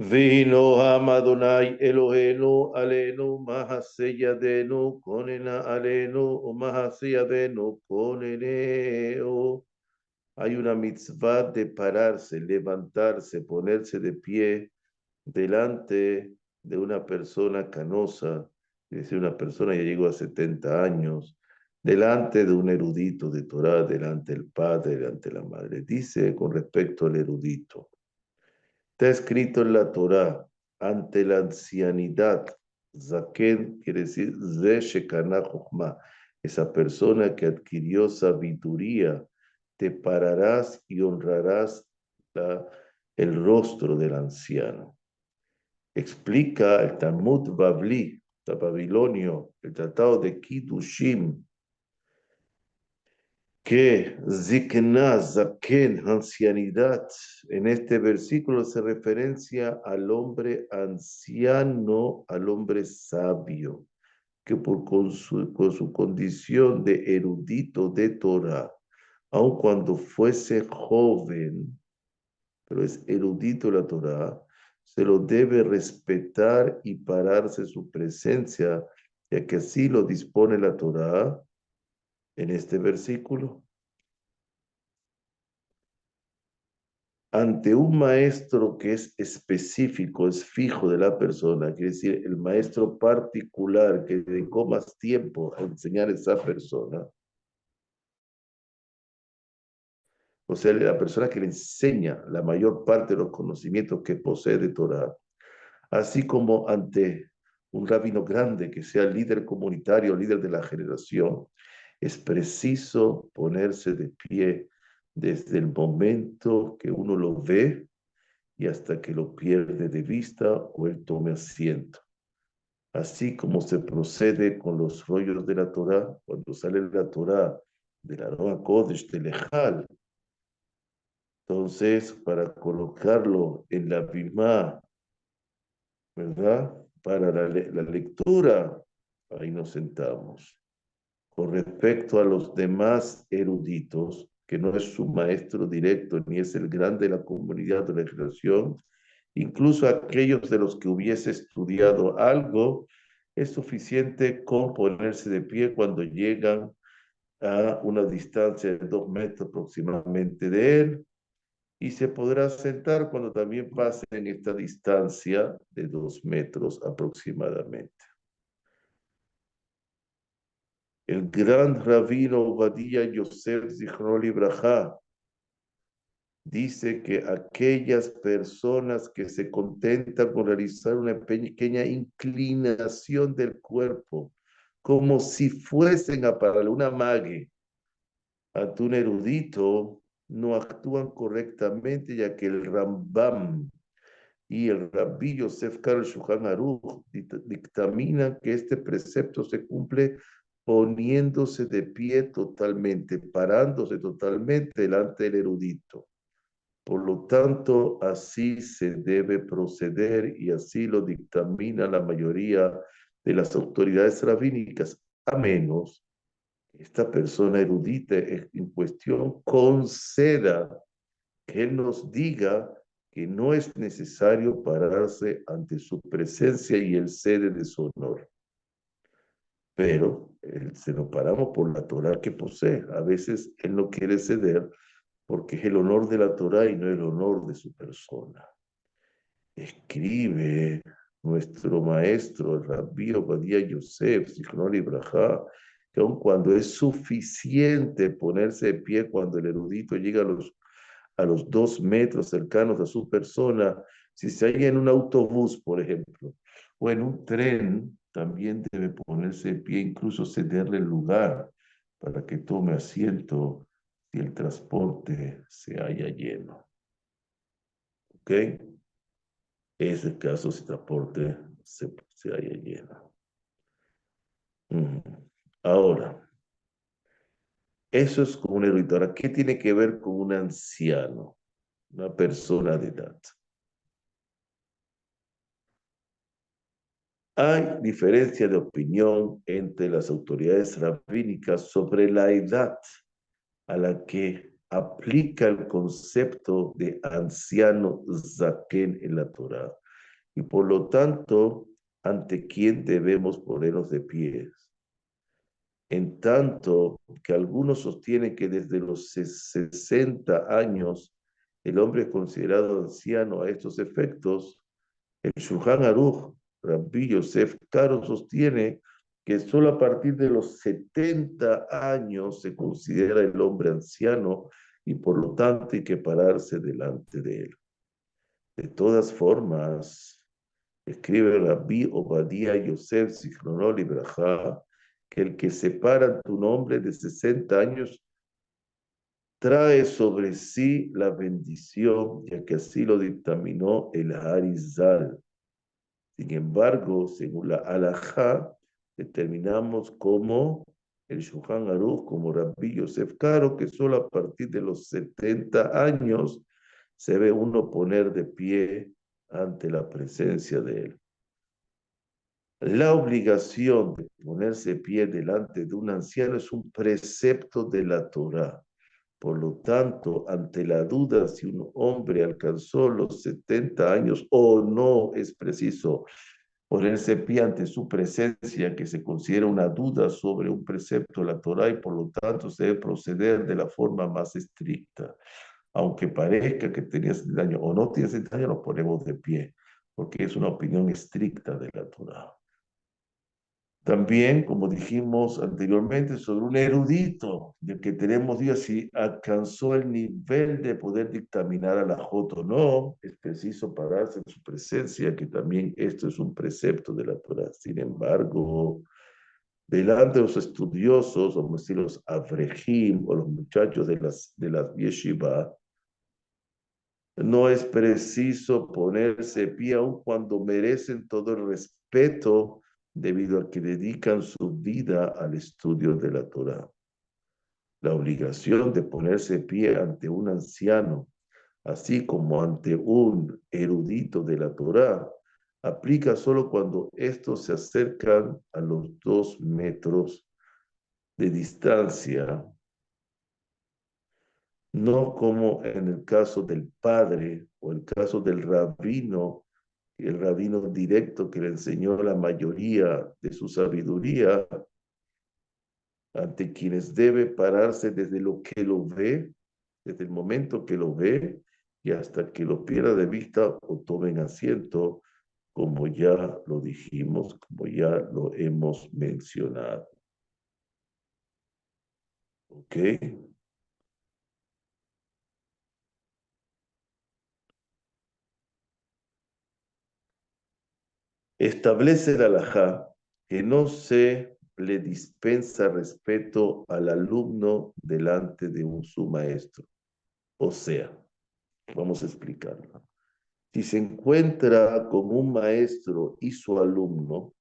Vino Hamadonai Elohenu Alenu Mahaseyadenu Konena Alenu Mahaseyadenu Koneneo. Hay una mitzvah de pararse, levantarse, ponerse de pie delante de una persona canosa, es decir, una persona que llegó a 70 años, delante de un erudito de Torah, delante del padre, delante de la madre. Dice con respecto al erudito. Está escrito en la Torá, ante la ancianidad, Zaken quiere decir Ze Shekana Chokhmah, esa persona que adquirió sabiduría, te pararás y honrarás el rostro del anciano. Explica el Talmud Bavli, el babilonio, el tratado de Kiddushim, que Zikna, Zaken, ancianidad, en este versículo se referencia al hombre anciano, al hombre sabio, que con su condición de erudito de Torah, aun cuando fuese joven, pero es erudito de la Torah, se lo debe respetar y pararse su presencia, ya que así lo dispone la Torah en este versículo. Ante un maestro que es específico, es fijo de la persona, quiere decir, el maestro particular que dedicó más tiempo a enseñar a esa persona, o sea, la persona que le enseña la mayor parte de los conocimientos que posee de Torah, así como ante un rabino grande que sea líder comunitario, líder de la generación, es preciso ponerse de pie desde el momento que uno lo ve y hasta que lo pierde de vista o él tome asiento. Así como se procede con los rollos de la Torá, cuando sale la Torá de la Aron Kodesh de Lejal, entonces para colocarlo en la Bimá, ¿verdad? Para la lectura, ahí nos sentamos. Con respecto a los demás eruditos, que no es su maestro directo ni es el grande de la comunidad de la generación, incluso aquellos de los que hubiese estudiado algo, es suficiente con ponerse de pie cuando llegan a una distancia de 2 metros aproximadamente de él, y se podrá sentar cuando también pase en esta distancia de 2 metros aproximadamente. El gran rabino Obadiah Yosef Zichron Libraja dice que aquellas personas que se contentan con realizar una pequeña inclinación del cuerpo, como si fuesen a pararle una mague ante un erudito, no actúan correctamente, ya que el Rambam y el Rabbi Yosef Karo Shulchan Aruch dictaminan que este precepto se cumple poniéndose de pie totalmente, parándose totalmente delante del erudito. Por lo tanto, así se debe proceder y así lo dictamina la mayoría de las autoridades rabínicas, a menos que esta persona erudita en cuestión conceda que él nos diga que no es necesario pararse ante su presencia y el cede de su honor. Pero se lo paramos por la Torah que posee. A veces él no quiere ceder porque es el honor de la Torah y no el honor de su persona. Escribe nuestro maestro, el Rabbi Obadiah Yosef, Zichron Libraja, que aun cuando es suficiente ponerse de pie cuando el erudito llega a los 2 metros cercanos a su persona, si se halla en un autobús, por ejemplo, o en un tren, también debe ponerse de pie, incluso cederle el lugar para que tome asiento si el transporte se halla lleno. ¿Ok? Es el caso si el transporte se halla lleno. Ahora, eso es como un erudito. Ahora, ¿qué tiene que ver con un anciano? Una persona de edad. Hay diferencia de opinión entre las autoridades rabínicas sobre la edad a la que aplica el concepto de anciano zaken en la Torá. y por lo tanto, ¿ante quién debemos ponernos de pies? En tanto que algunos sostienen que desde los 60 años el hombre es considerado anciano a estos efectos, el Shulchan Aruch, Rabbi Yosef Karo, sostiene que solo a partir de los 70 años se considera el hombre anciano y por lo tanto hay que pararse delante de él. De todas formas, escribe Rabbi Obadiah Yosef Zichrono Libraja, que el que separa tu nombre de 60 años trae sobre sí la bendición, ya que así lo dictaminó el Harizal. Sin embargo, según la Alajá, determinamos como el Shulchan Aruch, como Rabbi Yosef Karo, que solo a partir de los 70 años se ve uno poner de pie ante la presencia de él. La obligación de ponerse de pie delante de un anciano es un precepto de la Torá. Por lo tanto, ante la duda si un hombre alcanzó los 70 años o no, es preciso ponerse pie ante su presencia, que se considera una duda sobre un precepto de la Torá y por lo tanto se debe proceder de la forma más estricta. Aunque parezca que tenía 70 años o no tiene 70 años, nos ponemos de pie, porque es una opinión estricta de la Torá. También, como dijimos anteriormente, sobre un erudito del que tenemos dudas si alcanzó el nivel de poder dictaminar a la Jota o no, es preciso pararse en su presencia, que también esto es un precepto de la Torah. Sin embargo, delante de los estudiosos, como decir los avrejim o los muchachos de las yeshiva, no es preciso ponerse pie aun cuando merecen todo el respeto debido a que dedican su vida al estudio de la Torah. La obligación de ponerse pie ante un anciano, así como ante un erudito de la Torah, aplica solo cuando estos se acercan a los 2 metros de distancia, no como en el caso del padre o el caso del rabino, el rabino directo que le enseñó la mayoría de su sabiduría, ante quienes debe pararse desde lo que lo ve, desde el momento que lo ve y hasta que lo pierda de vista o tomen asiento, como ya lo dijimos, como ya lo hemos mencionado. ¿Ok? Establece el alajá que no se le dispensa respeto al alumno delante de su maestro. O sea, vamos a explicarlo. Si se encuentra con un maestro y su alumno,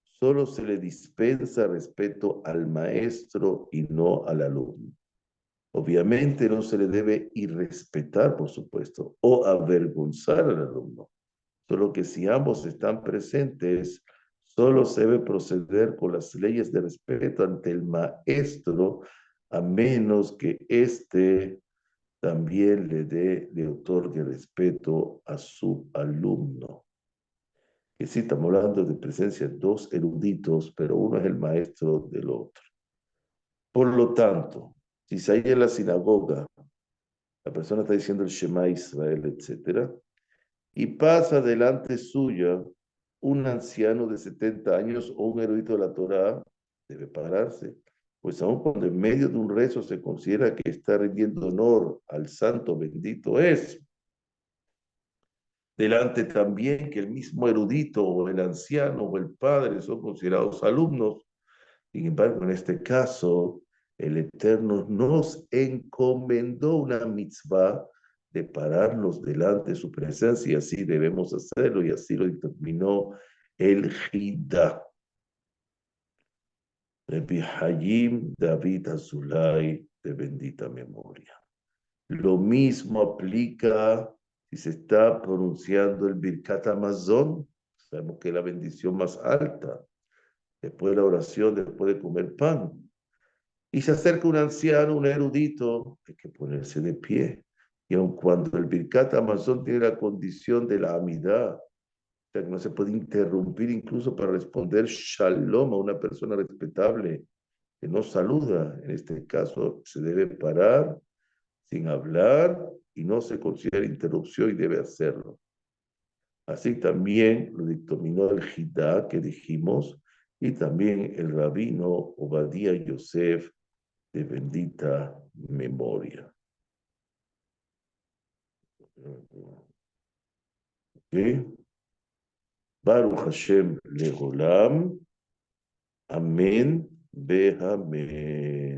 solo se le dispensa respeto al maestro y no al alumno. Obviamente no se le debe irrespetar, por supuesto, o avergonzar al alumno. Solo que si ambos están presentes, solo se debe proceder con las leyes de respeto ante el maestro, a menos que éste también le otorgue respeto a su alumno. Que sí, estamos hablando de presencia de 2 eruditos, pero uno es el maestro del otro. Por lo tanto, si se halla en la sinagoga, la persona está diciendo el Shema Israel, etcétera, y pasa delante suya un anciano de 70 años o un erudito de la Torá, debe pararse. Pues aun cuando en medio de un rezo se considera que está rindiendo honor al santo bendito es, delante también que el mismo erudito o el anciano o el padre son considerados alumnos. Sin embargo, en este caso, el Eterno nos encomendó una mitzvah de pararnos delante de su presencia y así debemos hacerlo y así lo determinó el Hida. Rabbi Hayim David Azulay de bendita memoria. Lo mismo aplica si se está pronunciando el Birkat Hamazon, sabemos que es la bendición más alta, después de la oración, después de comer pan. Y se acerca un anciano, un erudito, hay que ponerse de pie. Y aun cuando el Birkat Hamazon tiene la condición de la amidad, O sea, que no se puede interrumpir incluso para responder shalom a una persona respetable que no saluda. En este caso, se debe parar sin hablar y no se considera interrupción y debe hacerlo. Así también lo dictaminó el Jidá que dijimos y también el rabino Obadía Yosef de bendita memoria. ¿Okay? Baruch Hashem Leholam. Amén. Amén.